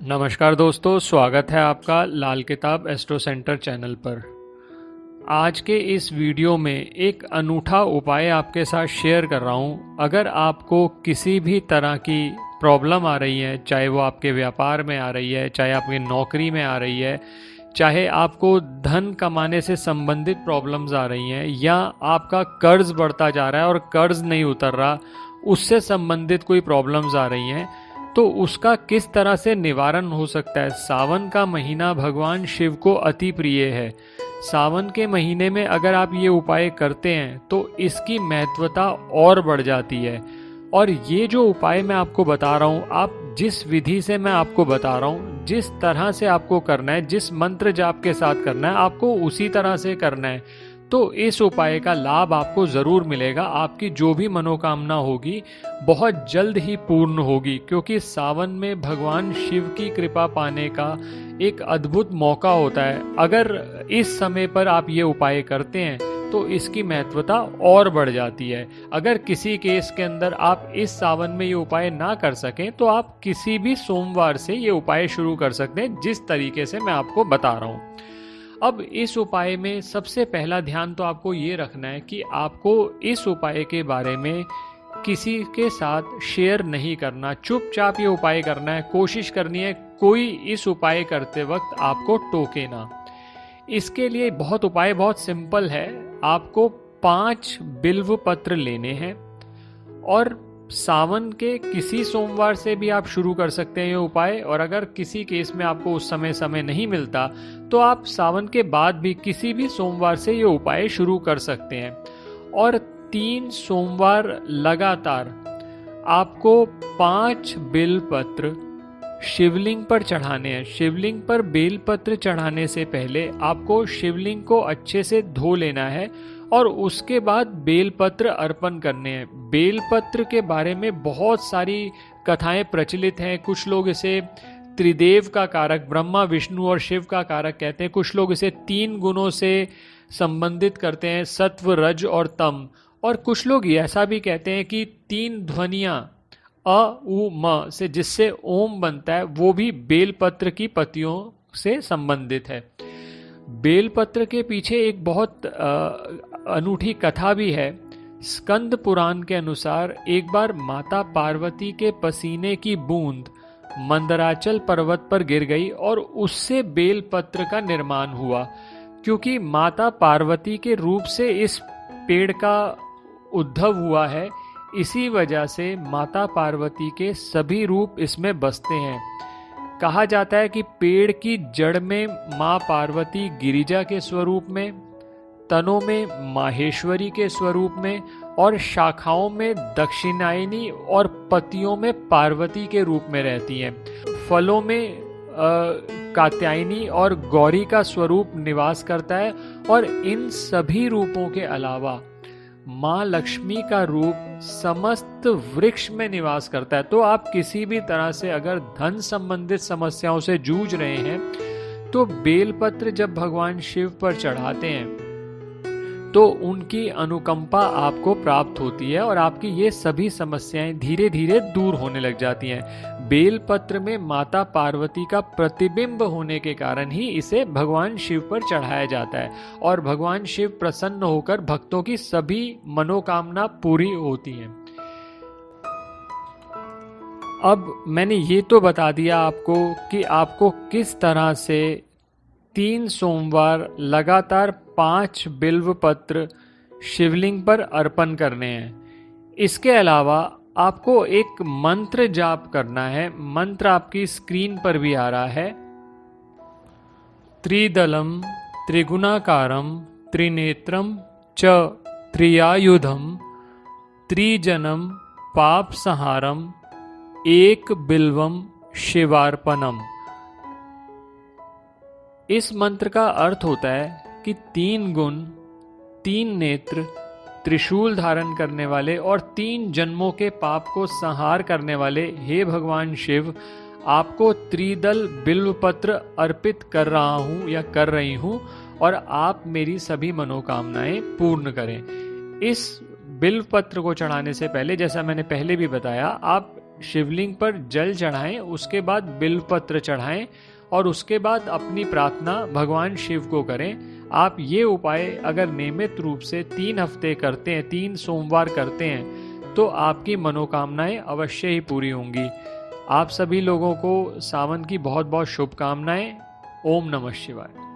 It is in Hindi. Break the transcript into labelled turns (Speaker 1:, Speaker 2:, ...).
Speaker 1: नमस्कार दोस्तों, स्वागत है आपका लाल किताब एस्ट्रो सेंटर चैनल पर। आज के इस वीडियो में एक अनूठा उपाय आपके साथ शेयर कर रहा हूँ। अगर आपको किसी भी तरह की प्रॉब्लम आ रही है, चाहे वो आपके व्यापार में आ रही है, चाहे आपकी नौकरी में आ रही है, चाहे आपको धन कमाने से संबंधित प्रॉब्लम्स आ रही हैं, या आपका कर्ज बढ़ता जा रहा है और कर्ज नहीं उतर रहा, उससे संबंधित कोई प्रॉब्लम्स आ रही हैं, तो उसका किस तरह से निवारण हो सकता है। सावन का महीना भगवान शिव को अति प्रिय है। सावन के महीने में अगर आप ये उपाय करते हैं तो इसकी महत्वता और बढ़ जाती है। और ये जो उपाय मैं आपको बता रहा हूँ, आप जिस विधि से मैं आपको बता रहा हूँ, जिस तरह से आपको करना है, जिस मंत्र जाप के साथ करना है, आपको उसी तरह से करना है। तो इस उपाय का लाभ आपको ज़रूर मिलेगा। आपकी जो भी मनोकामना होगी बहुत जल्द ही पूर्ण होगी, क्योंकि सावन में भगवान शिव की कृपा पाने का एक अद्भुत मौका होता है। अगर इस समय पर आप ये उपाय करते हैं तो इसकी महत्वता और बढ़ जाती है। अगर किसी केस के अंदर आप इस सावन में ये उपाय ना कर सकें तो आप किसी भी सोमवार से ये उपाय शुरू कर सकते हैं, जिस तरीके से मैं आपको बता रहा हूँ। अब इस उपाय में सबसे पहला ध्यान तो आपको ये रखना है कि आपको इस उपाय के बारे में किसी के साथ शेयर नहीं करना, चुपचाप ये उपाय करना है। कोशिश करनी है कोई इस उपाय करते वक्त आपको टोके ना। इसके लिए उपाय बहुत सिंपल है। आपको 5 बिल्व पत्र लेने हैं और सावन के किसी सोमवार से भी आप शुरू कर सकते हैं ये उपाय। और अगर किसी केस में आपको उस समय नहीं मिलता तो आप सावन के बाद भी किसी भी सोमवार से ये उपाय शुरू कर सकते हैं। और 3 सोमवार लगातार आपको 5 बेल पत्र शिवलिंग पर चढ़ाने हैं। शिवलिंग पर बेल पत्र चढ़ाने से पहले आपको शिवलिंग को अच्छे से धो लेना है और उसके बाद बेलपत्र अर्पण करने हैं। बेलपत्र के बारे में बहुत सारी कथाएं प्रचलित हैं। कुछ लोग इसे त्रिदेव का कारक, ब्रह्मा विष्णु और शिव का कारक कहते हैं। कुछ लोग इसे 3 गुणों से संबंधित करते हैं, सत्व रज और तम। और कुछ लोग ऐसा भी कहते हैं कि 3 ध्वनियां अ उ म से जिससे ओम बनता है वो भी बेलपत्र की पत्तियों से संबंधित है। बेलपत्र के पीछे एक बहुत अनूठी कथा भी है। स्कंद पुराण के अनुसार एक बार माता पार्वती के पसीने की बूंद मंदराचल पर्वत पर गिर गई और उससे बेलपत्र का निर्माण हुआ। क्योंकि माता पार्वती के रूप से इस पेड़ का उद्भव हुआ है, इसी वजह से माता पार्वती के सभी रूप इसमें बसते हैं। कहा जाता है कि पेड़ की जड़ में माँ पार्वती गिरिजा के स्वरूप में, तनों में माहेश्वरी के स्वरूप में, और शाखाओं में दक्षिणायनी और पत्तियों में पार्वती के रूप में रहती हैं। फलों में कात्यायनी और गौरी का स्वरूप निवास करता है। और इन सभी रूपों के अलावा माँ लक्ष्मी का रूप समस्त वृक्ष में निवास करता है। तो आप किसी भी तरह से अगर धन संबंधित समस्याओं से जूझ रहे हैं तो बेलपत्र जब भगवान शिव पर चढ़ाते हैं तो उनकी अनुकंपा आपको प्राप्त होती है और आपकी ये सभी समस्याएं धीरे धीरे दूर होने लग जाती हैं। बेलपत्र में माता पार्वती का प्रतिबिंब होने के कारण ही इसे भगवान शिव पर चढ़ाया जाता है और भगवान शिव प्रसन्न होकर भक्तों की सभी मनोकामना पूरी होती हैं। अब मैंने ये तो बता दिया आपको कि आपको किस तरह से 3 सोमवार लगातार 5 बिल्व पत्र शिवलिंग पर अर्पण करने हैं। इसके अलावा आपको एक मंत्र जाप करना है। मंत्र आपकी स्क्रीन पर भी आ रहा है। त्रिदलम त्रिगुणाकारम त्रिनेत्रम च त्रियायुधम त्रिजनम पाप संहारम एक बिल्वम शिवार्पणम। इस मंत्र का अर्थ होता है कि 3 गुण, 3 नेत्र, त्रिशूल धारण करने वाले और 3 जन्मों के पाप को संहार करने वाले हे भगवान शिव, आपको त्रिदल बिल्वपत्र अर्पित कर रहा हूँ या कर रही हूँ और आप मेरी सभी मनोकामनाएं पूर्ण करें। इस बिल्वपत्र को चढ़ाने से पहले, जैसा मैंने पहले भी बताया, आप शिवलिंग पर जल चढ़ाएं, उसके बाद बिल्वपत्र चढ़ाएं और उसके बाद अपनी प्रार्थना भगवान शिव को करें। आप ये उपाय अगर नियमित रूप से 3 हफ्ते करते हैं, 3 सोमवार करते हैं, तो आपकी मनोकामनाएं अवश्य ही पूरी होंगी। आप सभी लोगों को सावन की बहुत बहुत शुभकामनाएं। ओम नमः शिवाय।